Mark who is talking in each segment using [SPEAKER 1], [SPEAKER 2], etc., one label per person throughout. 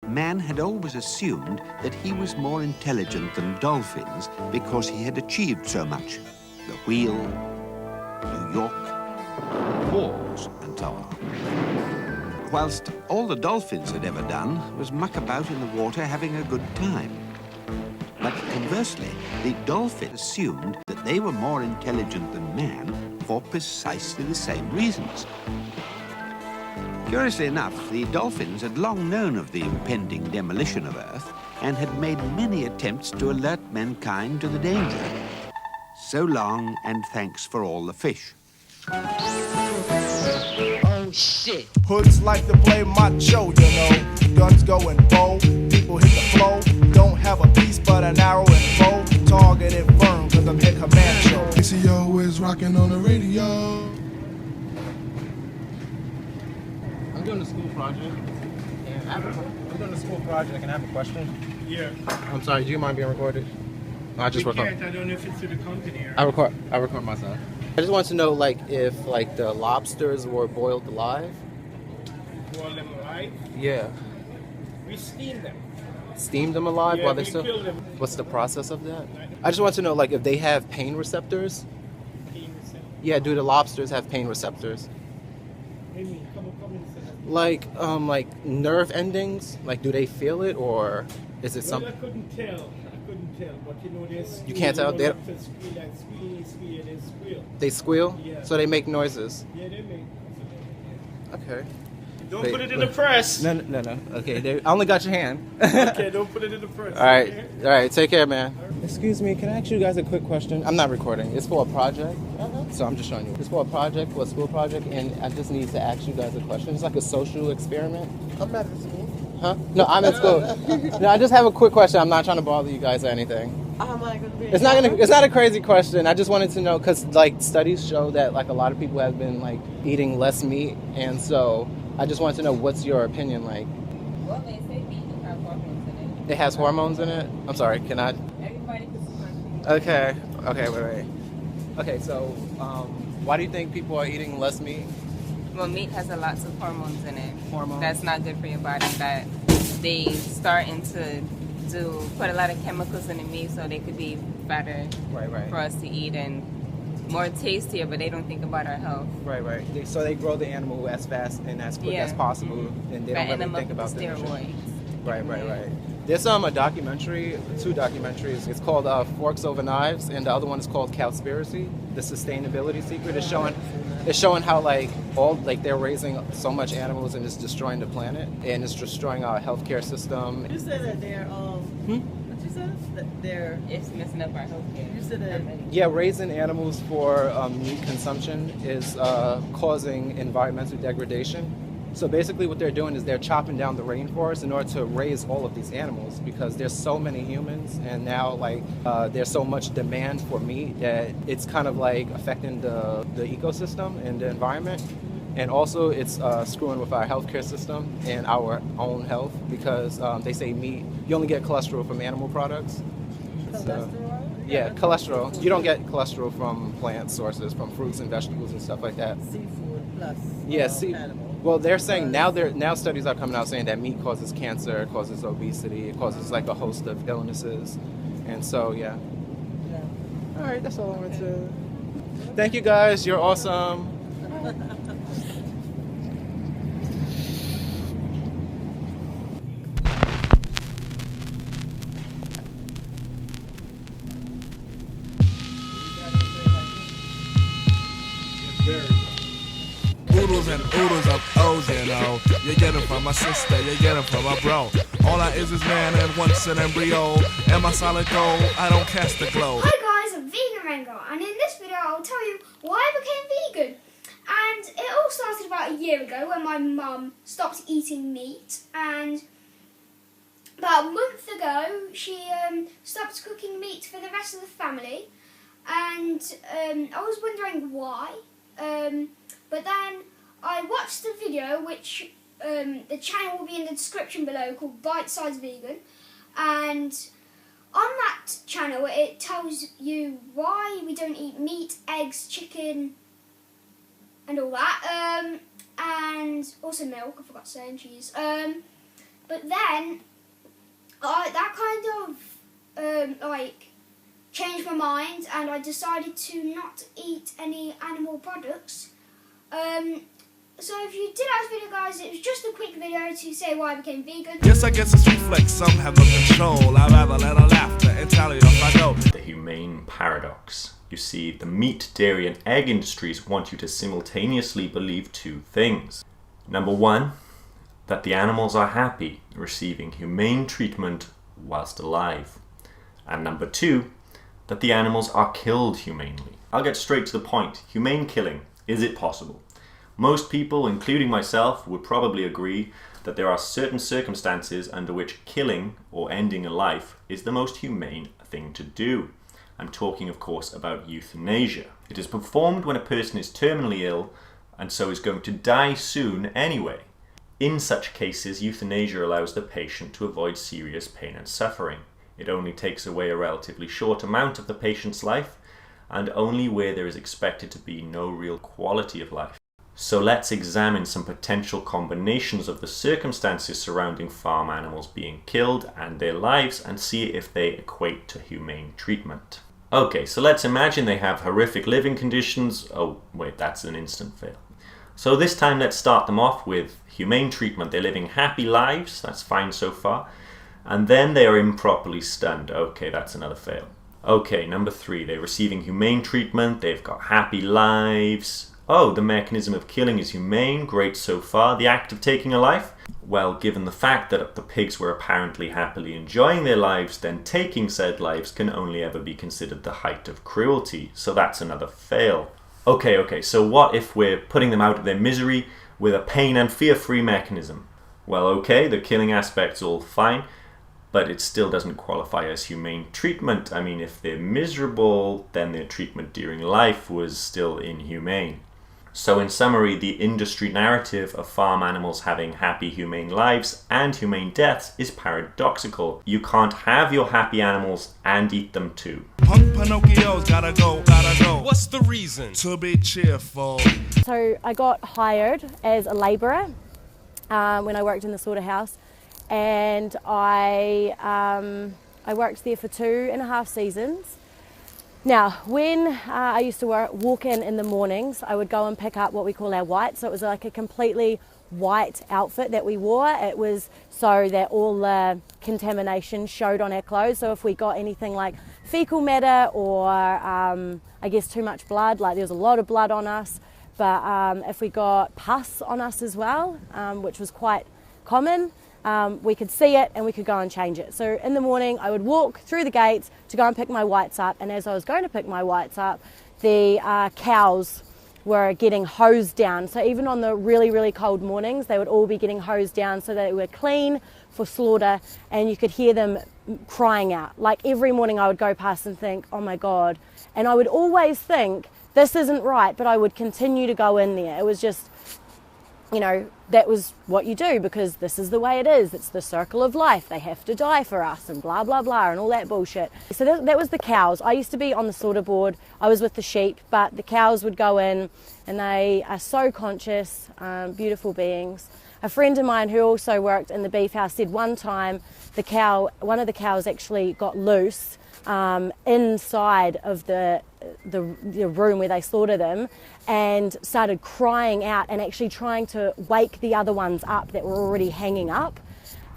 [SPEAKER 1] man had always assumed that he was more intelligent than dolphins because he had achieved so much. The wheel, New York, wars, and so on. Whilst all the dolphins had ever done was muck about in the water having a good time. But conversely, the dolphin assumed that they were more intelligent than man for precisely the same reasons. Curiously enough, the dolphins had long known of the impending demolition of Earth and had made many attempts to alert mankind to the danger. So long, and thanks for all the fish.
[SPEAKER 2] Oh, shit.
[SPEAKER 3] Hoods like to play macho, you know. Guns going bold, people hit the flow. Don't have a piece but an arrow and bow. Targeted firm, cause I'm hit command show.
[SPEAKER 4] ACO is rocking on the radio.
[SPEAKER 5] I'm doing a school project, and I have a question.
[SPEAKER 6] Yeah.
[SPEAKER 5] I'm sorry, do you mind being recorded? I just record.
[SPEAKER 6] I don't know if it's through the company or...
[SPEAKER 5] I record myself. I just want to know, like, if like the lobsters were boiled alive.
[SPEAKER 6] Boil them alive?
[SPEAKER 5] Yeah.
[SPEAKER 6] We steam them.
[SPEAKER 5] Steam them alive
[SPEAKER 6] Yeah,
[SPEAKER 5] while they
[SPEAKER 6] we
[SPEAKER 5] still.
[SPEAKER 6] kill them.
[SPEAKER 5] What's the process of that? I just want to know, like, if they have pain receptors.
[SPEAKER 6] Pain receptors.
[SPEAKER 5] Yeah, do the lobsters have pain receptors?
[SPEAKER 6] What do you mean? Come on.
[SPEAKER 5] Like nerve endings. Like, do they feel it, or is it
[SPEAKER 6] Well,
[SPEAKER 5] something?
[SPEAKER 6] I couldn't tell, but you know they squeal.
[SPEAKER 5] You can't tell?
[SPEAKER 6] They
[SPEAKER 5] They-
[SPEAKER 6] squeal, they squeal.
[SPEAKER 5] They squeal,
[SPEAKER 6] Yeah.
[SPEAKER 5] so they make noises.
[SPEAKER 6] Yeah, they make.
[SPEAKER 5] Okay.
[SPEAKER 6] Don't
[SPEAKER 5] Wait,
[SPEAKER 6] put it in the press.
[SPEAKER 5] No. Okay, I only got your hand.
[SPEAKER 6] Okay, don't put it in the press.
[SPEAKER 5] All right,
[SPEAKER 6] Okay?
[SPEAKER 5] all right. Take care, man. Excuse me, can I ask you guys a quick question? I'm not recording. It's for a project, so I'm just showing you. It's for a project, for a school project, and I just need to ask you guys a question. It's like a social experiment.
[SPEAKER 2] I'm not at school.
[SPEAKER 5] Huh? No, I'm at school. No, I just have a quick question. I'm not trying to bother you guys or anything.
[SPEAKER 2] How am I going to be?
[SPEAKER 5] It's not a crazy question. I just wanted to know because like studies show that like a lot of people have been like eating less meat, and so I just wanted to know what's your opinion like.
[SPEAKER 7] Well, they say meat has hormones in it.
[SPEAKER 5] It has hormones in it. I'm sorry. Can I?
[SPEAKER 7] Everybody puts hormones.
[SPEAKER 5] Okay. Wait. Okay. So, why do you think people are eating less meat?
[SPEAKER 7] Well, meat has a lots of hormones in it.
[SPEAKER 5] Hormones.
[SPEAKER 7] That's not good for your body. That they starting to put a lot of chemicals in the meat so they could be better
[SPEAKER 5] Right.
[SPEAKER 7] for us to eat and more tastier, but they don't think about our health.
[SPEAKER 5] Right. So they grow the animal as fast and as quick as possible, and they don't
[SPEAKER 7] Fatten
[SPEAKER 5] really
[SPEAKER 7] them up
[SPEAKER 5] think about
[SPEAKER 7] with
[SPEAKER 5] the nutrition.
[SPEAKER 7] steroids.
[SPEAKER 5] Right. There's a documentary, two documentaries. It's called Forks Over Knives, and the other one is called Cowspiracy, The Sustainability Secret. It's showing how they're raising so much animals and it's destroying the planet and it's destroying our healthcare system.
[SPEAKER 2] You said that they're, what you said? That they're,
[SPEAKER 7] It's messing up our healthcare.
[SPEAKER 2] you said that,
[SPEAKER 5] Yeah, raising animals for meat consumption is causing environmental degradation. So basically what they're doing is they're chopping down the rainforest in order to raise all of these animals because there's so many humans and now there's so much demand for meat that it's kind of like affecting the ecosystem and the environment. And also it's screwing with our healthcare system and our own health because they say meat, you only get cholesterol from animal products.
[SPEAKER 2] cholesterol?
[SPEAKER 5] Yeah, cholesterol. You don't get cholesterol from plant sources, from fruits and vegetables and stuff like that.
[SPEAKER 2] Seafood plus animal.
[SPEAKER 5] Well, they're saying now studies are coming out saying that meat causes cancer, it causes obesity, it causes like a host of illnesses. And so, yeah. All right, that's all I wanted to. Thank you guys. You're awesome.
[SPEAKER 4] Oodles and oodles of O's, you know. You get them from my sister, you get them from my bro. All I is man and once an embryo. And my solid gold, I don't cast the glow.
[SPEAKER 8] Hi guys, I'm Vegan Rengar, and in this video I'll tell you why I became vegan. And it all started about a year ago when my mum stopped eating meat, and about a month ago she stopped cooking meat for the rest of the family, and I was wondering why. But then I watched the video, which the channel will be in the description below, called Bite Size Vegan, and on that channel it tells you why we don't eat meat, eggs, chicken and all that, and also milk, I forgot to say, and cheese. But then, that kind of like changed my mind, and I decided to not eat any animal products. So if you did like this video, guys, it was just a quick video to say why I became vegan.
[SPEAKER 4] Yes, I guess it's reflex, some have no control. I'd rather let her laughter and tally off I know.
[SPEAKER 9] The Humane Paradox. You see, the meat, dairy and egg industries want you to simultaneously believe two things. Number one, that the animals are happy receiving humane treatment whilst alive. And number two, that the animals are killed humanely. I'll get straight to the point. Humane killing, is it possible? Most people, including myself, would probably agree that there are certain circumstances under which killing or ending a life is the most humane thing to do. I'm talking, of course, about euthanasia. It is performed when a person is terminally ill and so is going to die soon anyway. In such cases, euthanasia allows the patient to avoid serious pain and suffering. It only takes away a relatively short amount of the patient's life, and only where there is expected to be no real quality of life. So let's examine some potential combinations of the circumstances surrounding farm animals being killed and their lives and see if they equate to humane treatment. Okay, so let's imagine they have horrific living conditions. Oh, wait, that's an instant fail. So this time let's start them off with humane treatment. They're living happy lives, that's fine so far. And then they are improperly stunned. Okay, that's another fail. Okay, number 3, they're receiving humane treatment, they've got happy lives. Oh, the mechanism of killing is humane, great so far. The act of taking a life? Well, given the fact that the pigs were apparently happily enjoying their lives, then taking said lives can only ever be considered the height of cruelty. So that's another fail. Okay, so what if we're putting them out of their misery with a pain and fear-free mechanism? Well, okay, the killing aspect's all fine, but it still doesn't qualify as humane treatment. I mean, if they're miserable, then their treatment during life was still inhumane. So in summary, the industry narrative of farm animals having happy humane lives and humane deaths is paradoxical. You can't have your happy animals and eat them too.
[SPEAKER 4] Punk Pinocchio's gotta go, gotta go. What's the reason? To be cheerful.
[SPEAKER 10] So I got hired as a labourer when I worked in the slaughterhouse, and I worked there for 2.5 seasons. Now, when I used to walk in the mornings, I would go and pick up what we call our white. So it was like a completely white outfit that we wore. It was so that all the contamination showed on our clothes. So if we got anything like fecal matter or I guess too much blood, like there was a lot of blood on us, but if we got pus on us as well, which was quite common, we could see it and we could go and change it. So in the morning I would walk through the gates to go and pick my whites up, and as I was going to pick my whites up, the cows were getting hosed down. So even on the really, really cold mornings, they would all be getting hosed down so they were clean for slaughter, and you could hear them crying out. Like every morning I would go past and think, oh my God. And I would always think, this isn't right, but I would continue to go in there. It was just, you know, that was what you do because this is the way it is. It's the circle of life. They have to die for us and blah, blah, blah and all that bullshit. So that was the cows. I used to be on the slaughter board. I was with the sheep, but the cows would go in and they are so conscious, beautiful beings. A friend of mine who also worked in the beef house said one time one of the cows actually got loose inside of the room where they slaughter them and started crying out and actually trying to wake the other ones up that were already hanging up.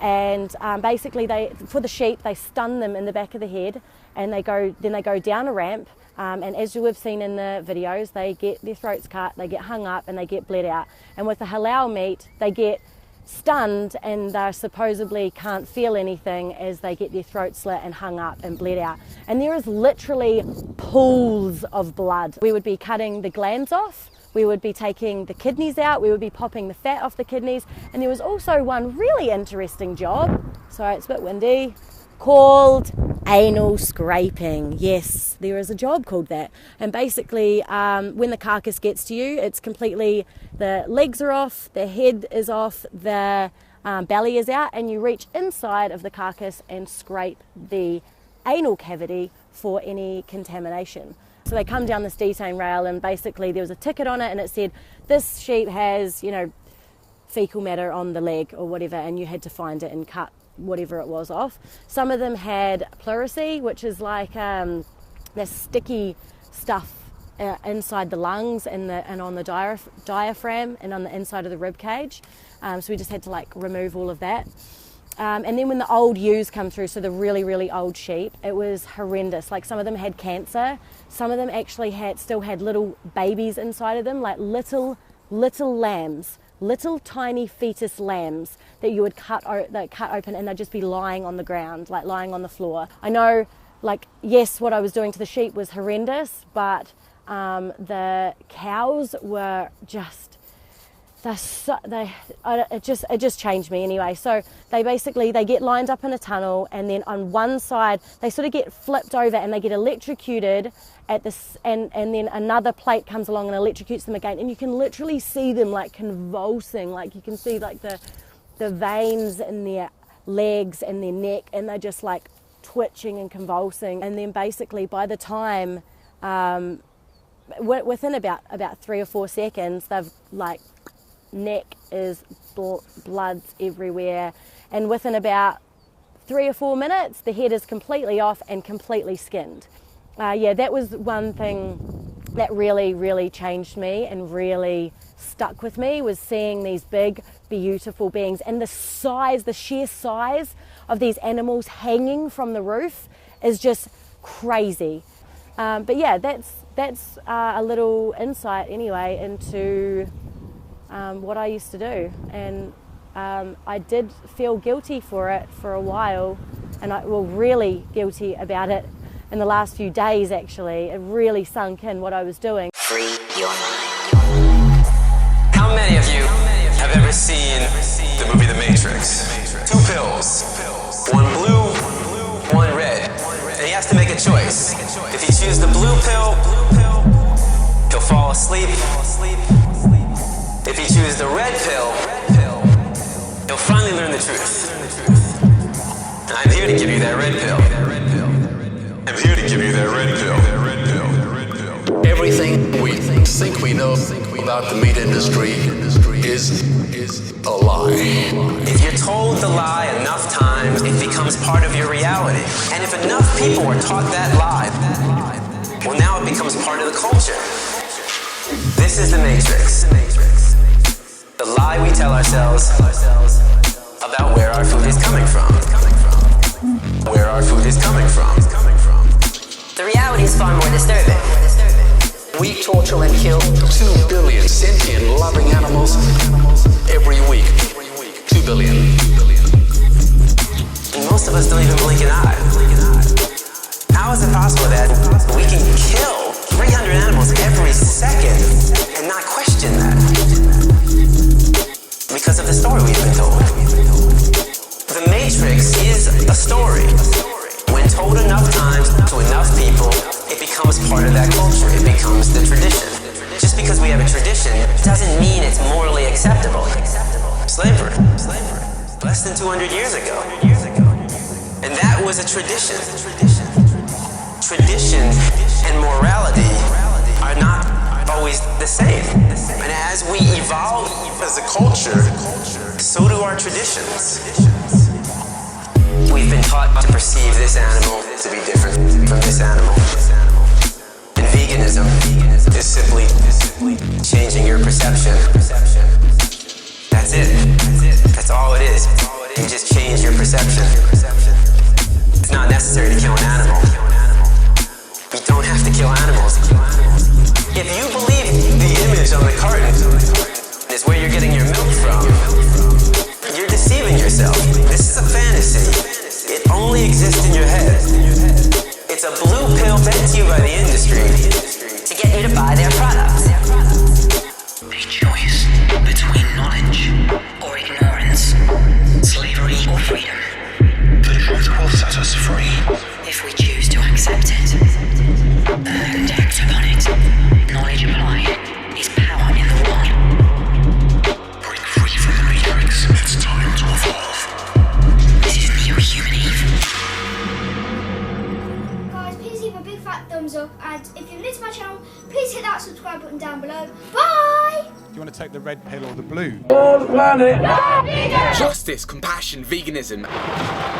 [SPEAKER 10] And basically for the sheep, they stun them in the back of the head, and then they go down a ramp, and as you have seen in the videos, they get their throats cut, they get hung up and they get bled out. And with the halal meat, they get stunned and they supposedly can't feel anything as they get their throat slit and hung up and bled out. And there is literally pools of blood. We would be cutting the glands off, we would be taking the kidneys out, we would be popping the fat off the kidneys, and there was also one really interesting job, sorry it's a bit windy, called anal scraping. Yes, there is a job called that. And basically when the carcass gets to you, it's completely, the legs are off, the head is off, the belly is out, and you reach inside of the carcass and scrape the anal cavity for any contamination. So they come down this detailing rail, and basically there was a ticket on it and it said, this sheep has, fecal matter on the leg or whatever, and you had to find it and cut whatever it was off. Some of them had pleurisy, which is like this sticky stuff inside the lungs and on the diaphragm and on the inside of the rib cage. So we just had to like remove all of that. And then when the old ewes come through, so the really, really old sheep, it was horrendous. Like some of them had cancer. Some of them actually still had little babies inside of them, like little lambs, little tiny fetus lambs that you would cut open, and they'd just be lying on the ground, like lying on the floor. I know, like, yes, what I was doing to the sheep was horrendous, but the cows were just, it just changed me anyway. So they get lined up in a tunnel, and then on one side they sort of get flipped over and they get electrocuted at this, and then another plate comes along and electrocutes them again, and you can literally see them like convulsing, like you can see like the veins in their legs and their neck, and they're just like twitching and convulsing. And then basically by the time within about 3 or 4 seconds, they've like, neck is blood's everywhere, and within about 3 or 4 minutes the head is completely off and completely skinned. That was one thing that really, really changed me and really stuck with me, was seeing these big, beautiful beings, and the sheer size of these animals hanging from the roof is just crazy. But yeah, that's a little insight anyway into what I used to do, and I did feel guilty for it for a while, and really guilty about it in the last few days. Actually, it really sunk in what I was doing.
[SPEAKER 11] Free your mind. How many of you have ever seen the movie The Matrix? 2 pills, one blue, one red, and he has to make a choice. If he chooses the blue pill, he'll fall asleep. If he chooses the red pill, he'll finally learn the truth. And I'm here to give you that red pill. I'm here to give you that red pill.
[SPEAKER 12] Everything we think we know about the meat industry is a lie.
[SPEAKER 11] If you're told the lie enough times, it becomes part of your reality. And if enough people are taught that lie, well, now it becomes part of the culture. This is the Matrix. The lie we tell ourselves about where our food is coming from. Where our food is coming from.
[SPEAKER 13] The reality is far more disturbing.
[SPEAKER 12] We torture and kill 2 billion sentient, loving animals every week. 2 billion.
[SPEAKER 11] And most of us don't even blink an eye. How is it possible that we can kill 300 animals every second and not question that? Because of the story we've been told. The Matrix is a story. When told enough times to enough people, it becomes part of that culture. It becomes the tradition. Just because we have a tradition doesn't mean it's morally acceptable. Slavery. Less than 200 years ago. And that was a tradition. Tradition and morality are not always the same. And as we evolve as a culture, so do our traditions. We've been taught to perceive this animal to be different from this animal. And veganism is simply changing your perception. That's it. That's all it is. You just change your perception. It's not necessary to kill an animal. You don't have to kill animals. If you believe the image on the carton is where you're getting your milk from, you're deceiving yourself. This is a fantasy. It only exists in your head. It's a blue pill fed to you by the industry
[SPEAKER 13] to get you to buy their products.
[SPEAKER 14] A choice between knowledge or ignorance, slavery or freedom. The truth will set us free.
[SPEAKER 13] If we choose to accept it and act upon it, knowledge applied is power in the world.
[SPEAKER 14] Break free from the Matrix. It's time to evolve.
[SPEAKER 13] This is Neo-Human Eve.
[SPEAKER 8] Guys, please leave a big fat thumbs up, and if you're new to my channel, please hit that subscribe button down below. Bye!
[SPEAKER 3] Do you want to take the red pill or the blue?
[SPEAKER 12] Justice, compassion, veganism.